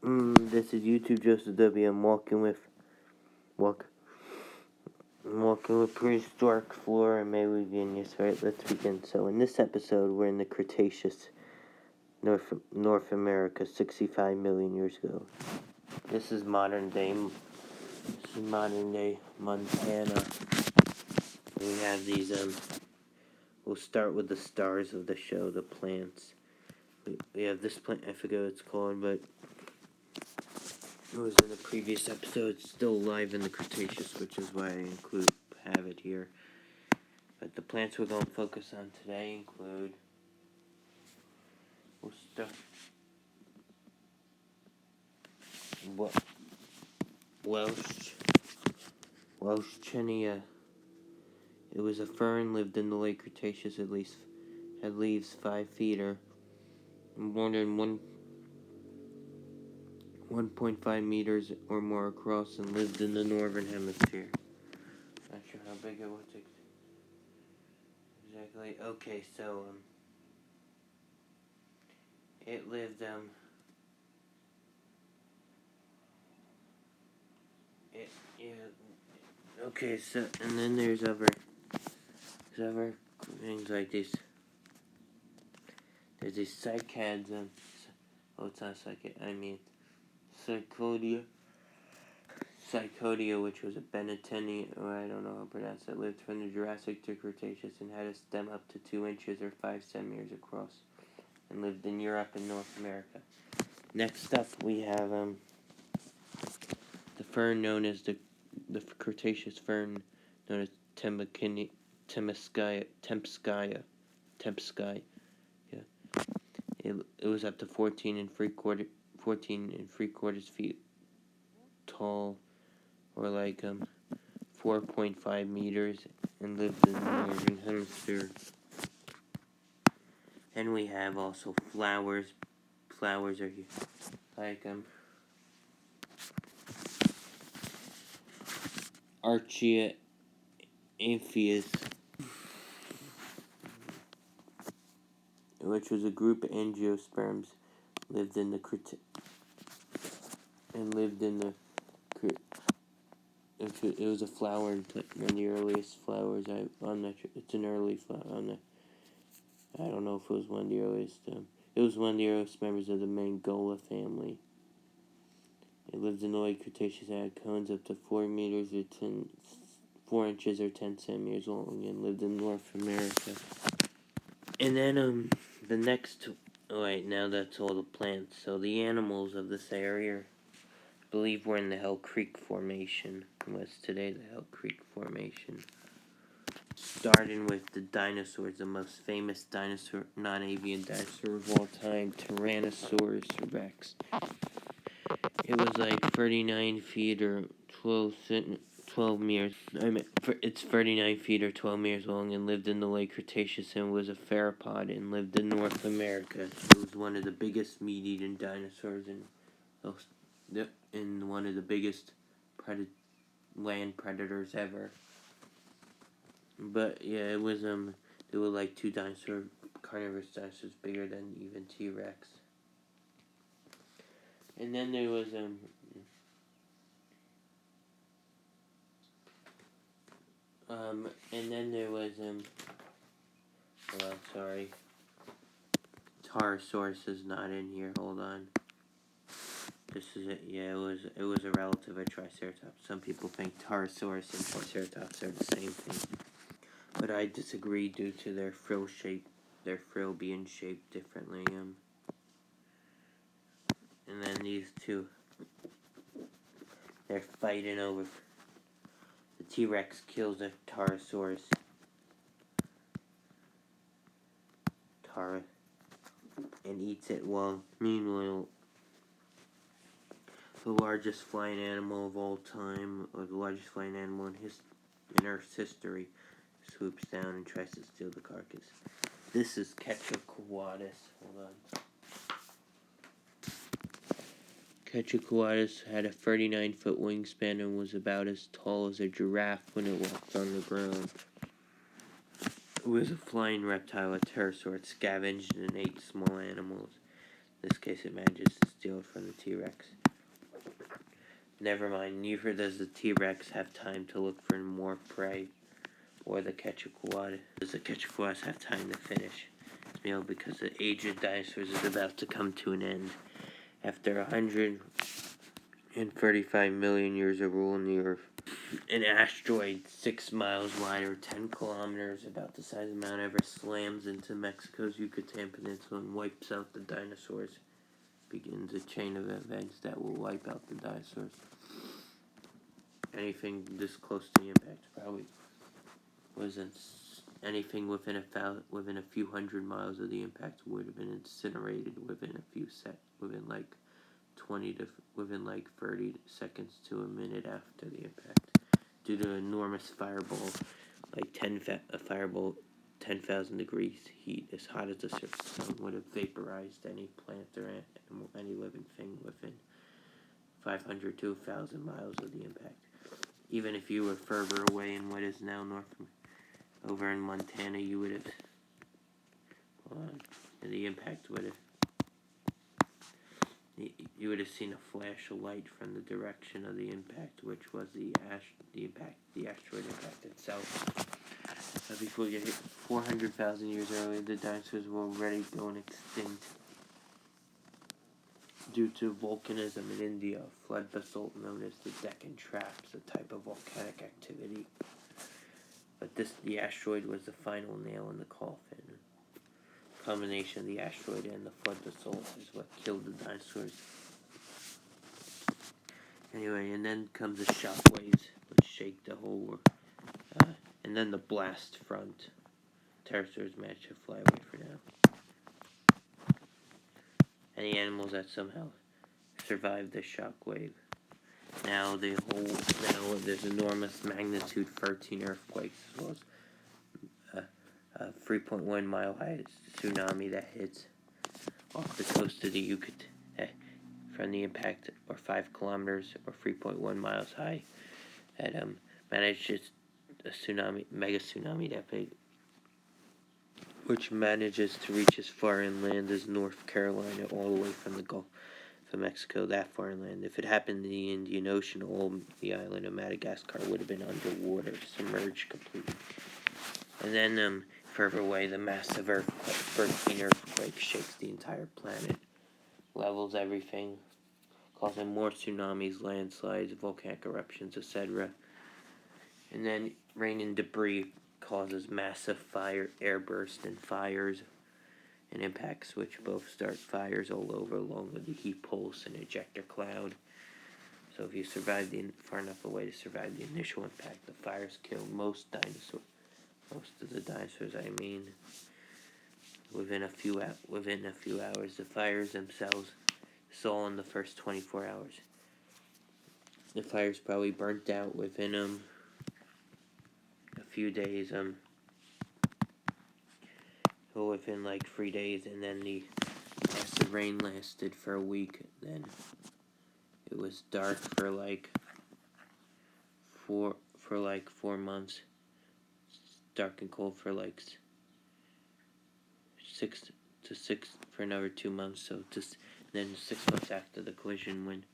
This is YouTube Joseph W. I'm walking with prehistoric Flora and May we begin. Yes, right, let's begin. So in this episode, we're in the Cretaceous, North America, 65 million years ago. This is modern day Montana. We have these, we'll start with the stars of the show, the plants. We have this plant, I forget what it's called, but it was in the previous episode. It's still alive in the Cretaceous, which is why I have it here. But the plants we're going to focus on today include Welshchenia. It was a fern, lived in the late Cretaceous, had leaves 5 feet or more than 1.5 meters or more across, and lived in the northern hemisphere. Not sure how big it was exactly. Okay, so it lived okay, so and then there's other things like this. There's these cycads it's not cycad, I mean Cycodia, which was a Benetini, or I don't know how to pronounce it, lived from the Jurassic to Cretaceous and had a stem up to 2 inches or 5 centimeters across, and lived in Europe and North America. Next up, we have the fern known as the Cretaceous fern known as Tempskaya. Yeah, it was up to 14 and three quarters feet tall, or like 4.5 meters, and lived in the northern hemisphere. And we have also flowers. Flowers are here, like Archaea amphias, which was a group of angiosperms, lived in the it was a flower, one of the earliest flowers. I'm not sure. It's an early flower. I don't know if it was one of the earliest. It was one of the earliest members of the Mangola family. It lived in the late Cretaceous and had cones up to 4 inches or 10 centimeters long, and lived in North America. And then the next. Alright, now that's all the plants. So the animals of this area, I believe we're in the Hell Creek Formation. What's today the Hell Creek Formation. Starting with the dinosaurs, the most famous dinosaur, non-avian dinosaur of all time, Tyrannosaurus Rex. It was like 39 feet or 12 meters. It's 39 feet or 12 meters long, and lived in the late Cretaceous, and was a theropod and lived in North America. It was one of the biggest meat-eating dinosaurs and one of the biggest land predators ever. But yeah, it was there were like 2 carnivorous dinosaurs bigger than even T-Rex. And then there was hold on, sorry. Taurosaurus is not in here. Hold on. This is it. Yeah, it was a relative of Triceratops. Some people think Taurosaurus and Triceratops are the same thing, but I disagree due to their frill being shaped differently. And then these two, they're fighting over. The T-Rex kills a Taurosaurus. And eats it. Well, meanwhile, the largest flying animal of all time, or the largest flying animal in Earth's history, swoops down and tries to steal the carcass. This is Quetzalcoatlus. Hold on. Quetzalcoatlus had a 39-foot wingspan and was about as tall as a giraffe when it walked on the ground. It was a flying reptile, a pterosaur. It scavenged and ate small animals. In this case, it manages to steal it from the T-Rex. Never mind, neither does the T-Rex have time to look for more prey, or the Quetzalcoatl. Does the Quetzalcoatl have time to finish its meal because the age of dinosaurs is about to come to an end. After 135 million years of rule on the Earth, an asteroid 6 miles wide or 10 kilometers, about the size of Mount Everest, slams into Mexico's Yucatan Peninsula and wipes out the dinosaurs. Begins a chain of events that will wipe out the dinosaurs. Anything this close to the impact probably wasn't. Anything within a few hundred miles of the impact would have been incinerated within 30 seconds to a minute after the impact, due to enormous fireball, a fireball 10,000 degrees heat, as hot as the surface sun, would have vaporized any plant or any living thing within 500 to 1,000 miles of the impact. Even if you were further away in what is now over in Montana, you would have, the impact would have, you would have seen a flash of light from the direction of the impact, which was the asteroid impact itself. Before you hit 400,000 years earlier, the dinosaurs were already going extinct due to volcanism in India, flood basalt known as the Deccan Traps, a type of volcanic activity. But the asteroid was the final nail in the coffin. The combination of the asteroid and the flood basalt is what killed the dinosaurs. Anyway, and then comes the shock waves, which shake the whole world. And then the blast front. Pterosaurs managed to fly away for now. Any animals that somehow survived the shock wave. Now there's enormous magnitude 13 earthquakes, as well as a 3.1 mile high tsunami that hits off the coast of the Yucatan from the impact, or 5 kilometers or 3.1 miles high. That manages a mega tsunami that big, which manages to reach as far inland as North Carolina, all the way from the Gulf of Mexico, that far inland. If it happened in the Indian Ocean, all the island of Madagascar would have been underwater, submerged completely. And then, further away, the massive 13 earthquake shakes the entire planet, levels everything, causing more tsunamis, landslides, volcanic eruptions, etc. And then rain and debris causes massive airbursts and fires and impacts, which both start fires all over, along with the heat pulse and ejector cloud. So if you survive far enough away to survive the initial impact, the fires kill most of the dinosaurs. Within a few hours, the fires themselves. It's all in the first 24 hours. The fires probably burnt out within a few days. Within 3 days, and then the acid rain lasted for a week. Then it was dark for 4 months. Dark and cold for 6 for another 2 months. So then 6 months after the collision,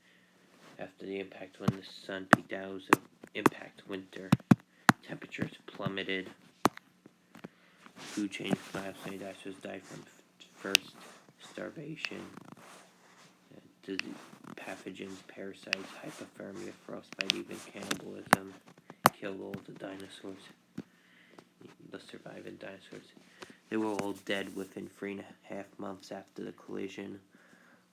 after the impact, when the sun peaked out, it was an impact winter. Temperatures plummeted. Food chain collapse. Many dinosaurs died from first starvation, pathogens, parasites, hypothermia, frostbite, even cannibalism killed all the dinosaurs. The surviving dinosaurs. They were all dead within 3.5 months after the collision,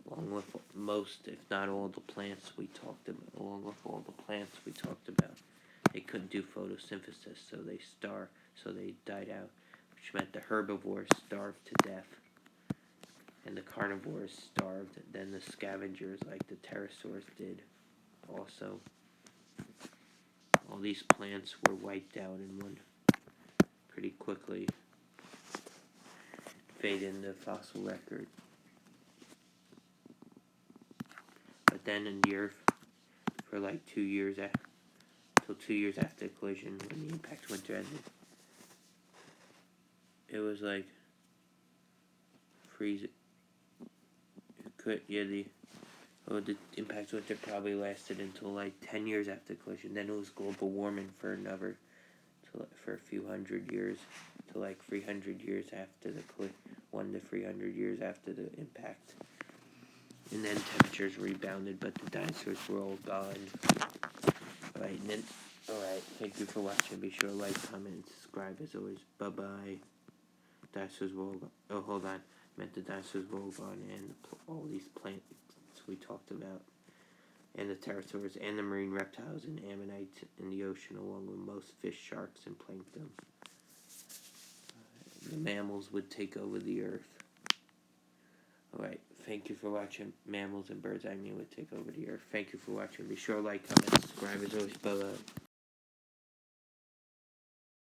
along with most, if not all, the plants we talked about. They couldn't do photosynthesis, so they died out, which meant the herbivores starved to death, and the carnivores starved. Then the scavengers, like the pterosaurs, did also. All these plants were wiped out in one pretty quickly, fade in the fossil record. But then in the Earth, for 2 years till 2 years after the collision, when the impact winter ended, it was freezing. the impacts would have probably lasted until like 10 years after the collision. Then it was global warming for for a few hundred years, to like 300 years after the 1 to 300 years after the impact. And then temperatures rebounded, but the dinosaurs were all gone. Alright, thank you for watching. Be sure to like, comment, and subscribe as always. Bye-bye. Dinosaurs were all gone. Oh, hold on. I meant the dinosaurs were all gone, and all these plants we talked about, and the pterosaurs, and the marine reptiles and ammonites in the ocean, along with most fish, sharks, and plankton. The mammals would take over the earth. Alright, thank you for watching. Mammals and birds, would take over the earth. Thank you for watching. Be sure to like, comment, subscribe as always. Bye-bye.